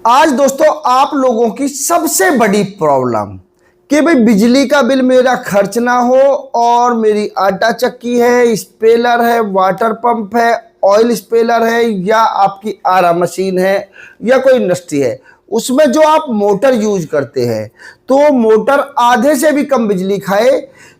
आज दोस्तों आप लोगों की सबसे बड़ी प्रॉब्लम कि भाई बिजली का बिल मेरा खर्च ना हो और मेरी आटा चक्की है, स्पेलर है, वाटर पंप है, ऑयल स्पेलर है या आपकी आरा मशीन है या कोई इंडस्ट्री है, उसमें जो आप मोटर यूज करते हैं तो मोटर आधे से भी कम बिजली खाए,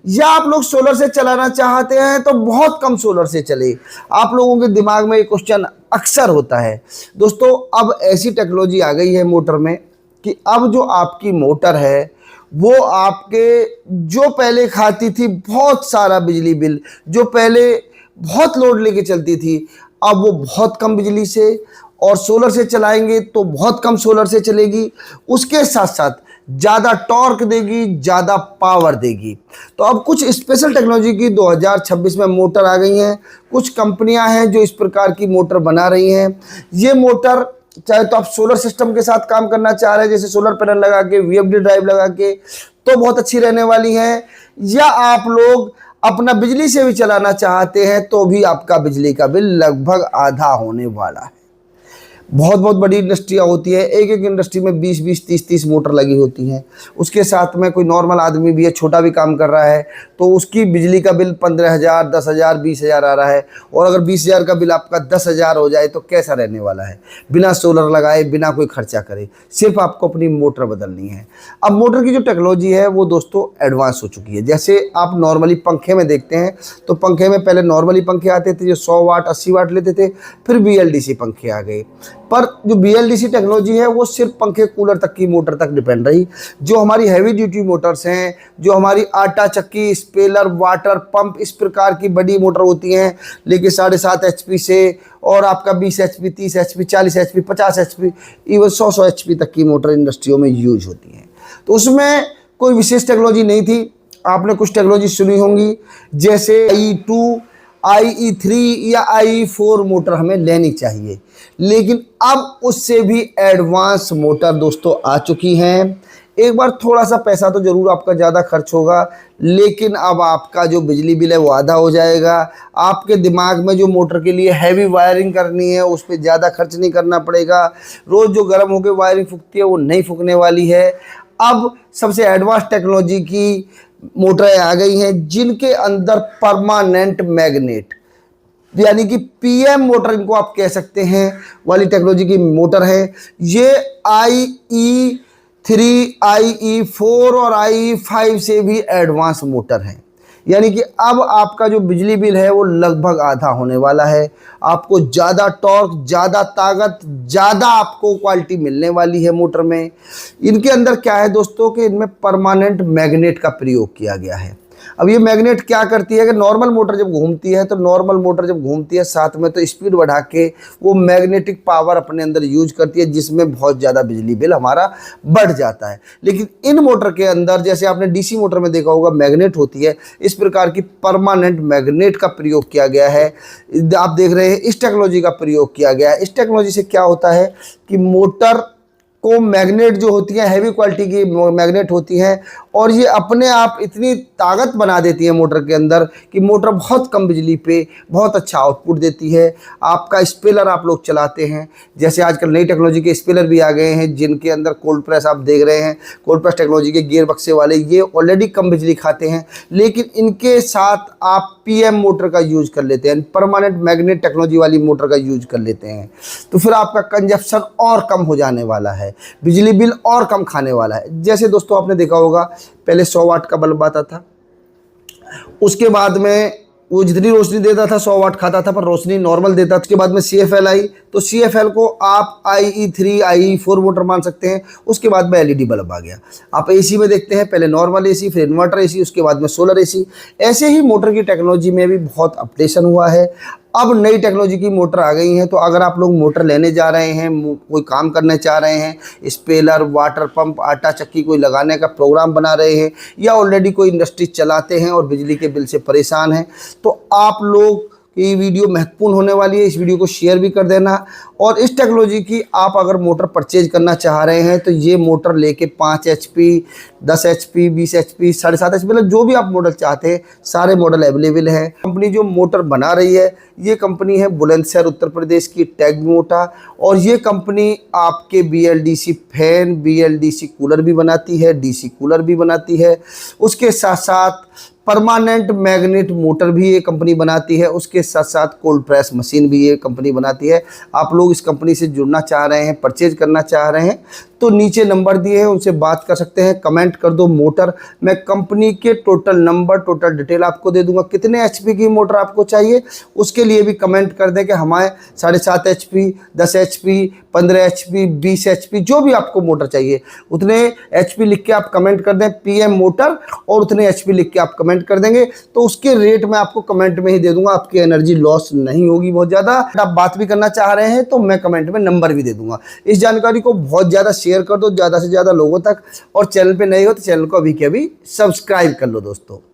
या आप लोग सोलर से चलाना चाहते हैं तो बहुत कम सोलर से चले। आप लोगों के दिमाग में ये क्वेश्चन अक्सर होता है। दोस्तों अब ऐसी टेक्नोलॉजी आ गई है मोटर में कि अब जो आपकी मोटर है वो आपके जो पहले खाती थी बहुत सारा बिजली बिल, जो पहले बहुत लोड लेके चलती थी, अब वो बहुत कम बिजली से और सोलर से चलाएंगे तो बहुत कम सोलर से चलेगी, उसके साथ साथ ज़्यादा टॉर्क देगी, ज़्यादा पावर देगी। तो अब कुछ स्पेशल टेक्नोलॉजी की 2026 में मोटर आ गई हैं। कुछ कंपनियां हैं जो इस प्रकार की मोटर बना रही हैं। ये मोटर चाहे तो आप सोलर सिस्टम के साथ काम करना चाह रहे हैं, जैसे सोलर पैनल लगा के, वीएफडी ड्राइव लगा के, तो बहुत अच्छी रहने वाली है, या आप लोग अपना बिजली से भी चलाना चाहते हैं तो भी आपका बिजली का बिल लगभग आधा होने वाला है। बहुत बहुत बड़ी इंडस्ट्रियाँ होती है, एक एक इंडस्ट्री में 20-20, 30-30 मोटर लगी होती हैं। उसके साथ में कोई नॉर्मल आदमी भी है, छोटा भी काम कर रहा है, तो उसकी बिजली का बिल 15,000, 10,000, 20,000 आ रहा है। और अगर 20,000 का बिल आपका 10,000 हो जाए तो कैसा रहने वाला है, बिना सोलर लगाए, बिना कोई खर्चा करे, सिर्फ आपको अपनी मोटर बदलनी है। अब मोटर की जो टेक्नोलॉजी है वो दोस्तों एडवांस हो चुकी है। जैसे आप नॉर्मली पंखे में देखते हैं तो पंखे में पहले नॉर्मली पंखे आते थे जो 100 वाट 80 वाट लेते थे, फिर BLDC पंखे आ गए। पर जो BLDC टेक्नोलॉजी है वो सिर्फ पंखे कूलर तक की मोटर तक डिपेंड रही। जो हमारी हैवी ड्यूटी मोटर्स हैं, जो हमारी आटा चक्की, स्पेलर, वाटर पंप, इस प्रकार की बड़ी मोटर होती हैं, लेकिन 7.5 HP से और आपका 20 HP, 30 HP, 40 HP, 50 HP, even 100 HP तक की मोटर इंडस्ट्रियों में यूज होती हैं। तो उसमें कोई विशेष टेक्नोलॉजी नहीं थी। आपने कुछ टेक्नोलॉजी सुनी होंगी, जैसे IE2, IE3 या IE4 मोटर हमें लेनी चाहिए, लेकिन अब उससे भी एडवांस मोटर दोस्तों आ चुकी हैं। एक बार थोड़ा सा पैसा तो जरूर आपका ज़्यादा खर्च होगा, लेकिन अब आपका जो बिजली बिल है वो आधा हो जाएगा। आपके दिमाग में जो मोटर के लिए हैवी वायरिंग करनी है उस पर ज़्यादा खर्च नहीं करना पड़ेगा। रोज़ जो गर्म होकर वायरिंग फूकती है वो नहीं फूकने वाली है। अब सबसे एडवांस टेक्नोलॉजी की मोटरें आ गई हैं जिनके अंदर परमानेंट मैग्नेट, यानी कि PM मोटर इनको आप कह सकते हैं, वाली टेक्नोलॉजी की मोटर है। ये IE3, IE4 और IE5 से भी एडवांस मोटर है, यानी कि अब आपका जो बिजली बिल है वो लगभग आधा होने वाला है। आपको ज़्यादा टॉर्क, ज़्यादा ताकत, ज़्यादा आपको क्वालिटी मिलने वाली है मोटर में। इनके अंदर क्या है दोस्तों कि इनमें परमानेंट मैग्नेट का प्रयोग किया गया है। अब ये मैग्नेट क्या करती है कि नॉर्मल मोटर जब घूमती है साथ में तो स्पीड बढ़ा के वो मैग्नेटिक पावर अपने अंदर यूज करती है, जिसमें बहुत ज़्यादा बिजली बिल हमारा बढ़ जाता है। लेकिन इन मोटर के अंदर, जैसे आपने DC मोटर में देखा होगा, मैग्नेट होती है, इस प्रकार की परमानेंट मैग्नेट का प्रयोग किया गया है। आप देख रहे हैं इस टेक्नोलॉजी का प्रयोग किया गया है। इस टेक्नोलॉजी से क्या होता है कि मोटर को मैग्नेट जो होती है, हैवी क्वालिटी की मैग्नेट होती हैं, और ये अपने आप इतनी ताकत बना देती है मोटर के अंदर कि मोटर बहुत कम बिजली पे बहुत अच्छा आउटपुट देती है। आपका स्पेलर आप लोग चलाते हैं, जैसे आजकल नई टेक्नोलॉजी के स्पेलर भी आ गए हैं जिनके अंदर कोल्ड प्रेस आप देख रहे हैं, कोल्ड प्रेस टेक्नोलॉजी के गियर बक्से वाले, ये ऑलरेडी कम बिजली खाते हैं, लेकिन इनके साथ आप PM मोटर का यूज कर लेते हैं, परमानेंट मैग्नेट टेक्नोलॉजी वाली मोटर का यूज कर लेते हैं, तो फिर आपका कंजप्शन और कम हो जाने वाला है, बिजली बिल और कम खाने वाला है। जैसे दोस्तों आपने देखा होगा पहले 100 वाट का बल्ब आता था, उसके बाद में वो जितनी रोशनी देता था 100 वाट खाता था, पर रोशनी नॉर्मल देता था। उसके बाद में CFL आई, तो CFL को आप IE3, IE4 मोटर मान सकते हैं। उसके बाद में LED बल्ब आ गया। आप AC में देखते हैं, पहले नॉर्मल AC, फिर इन्वर्टर AC, उसके बाद में सोलर AC। ऐसे ही मोटर की टेक्नोलॉजी में भी बहुत अपडेशन हुआ है। अब नई टेक्नोलॉजी की मोटर आ गई हैं, तो अगर आप लोग मोटर लेने जा रहे हैं, कोई काम करने चाह रहे हैं, स्पेलर, वाटर पंप, आटा चक्की कोई लगाने का प्रोग्राम बना रहे हैं, या ऑलरेडी कोई इंडस्ट्री चलाते हैं और बिजली के बिल से परेशान हैं, तो आप लोग कि ये वीडियो महत्वपूर्ण होने वाली है, इस वीडियो को शेयर भी कर देना। और इस टेक्नोलॉजी की आप अगर मोटर परचेज करना चाह रहे हैं तो ये मोटर लेके 5 HP, 10 HP, 20 HP, 7.5 HP, मतलब जो भी आप मॉडल चाहते हैं सारे मॉडल अवेलेबल है। कंपनी जो मोटर बना रही है ये कंपनी है बुलंदशहर उत्तर प्रदेश की टैग मोटा, और ये कंपनी आपके BLDC फैन, BLDC कूलर भी बनाती है, DC कूलर भी बनाती है। उसके साथ साथ परमानेंट मैग्नेट मोटर भी ये कंपनी बनाती है। उसके साथ साथ कोल्ड प्रेस मशीन भी ये कंपनी बनाती है। आप लोग इस कंपनी से जुड़ना चाह रहे हैं, परचेज करना चाह रहे हैं तो नीचे नंबर दिए हैं, उनसे बात कर सकते हैं। कमेंट कर दो मोटर, मैं कंपनी के टोटल नंबर, टोटल डिटेल आपको दे दूंगा। कितने HP की मोटर आपको चाहिए उसके लिए भी कमेंट कर दें कि हमारे 7.5 HP, 10 HP, 15 HP, 20 HP, जो भी आपको मोटर चाहिए उतने HP लिख के आप कमेंट कर दें PM मोटर, और उतने HP लिख के आप कमेंट कर देंगे तो उसके रेट मैं आपको कमेंट में ही दे दूंगा। आपकी एनर्जी लॉस नहीं होगी बहुत ज़्यादा। आप बात भी करना चाह रहे हैं तो मैं कमेंट में नंबर भी दे दूंगा। इस जानकारी को बहुत ज़्यादा शेयर कर दो ज़्यादा से ज़्यादा लोगों तक, और चैनल पे नए हो तो चैनल को अभी के अभी सब्सक्राइब कर लो दोस्तों।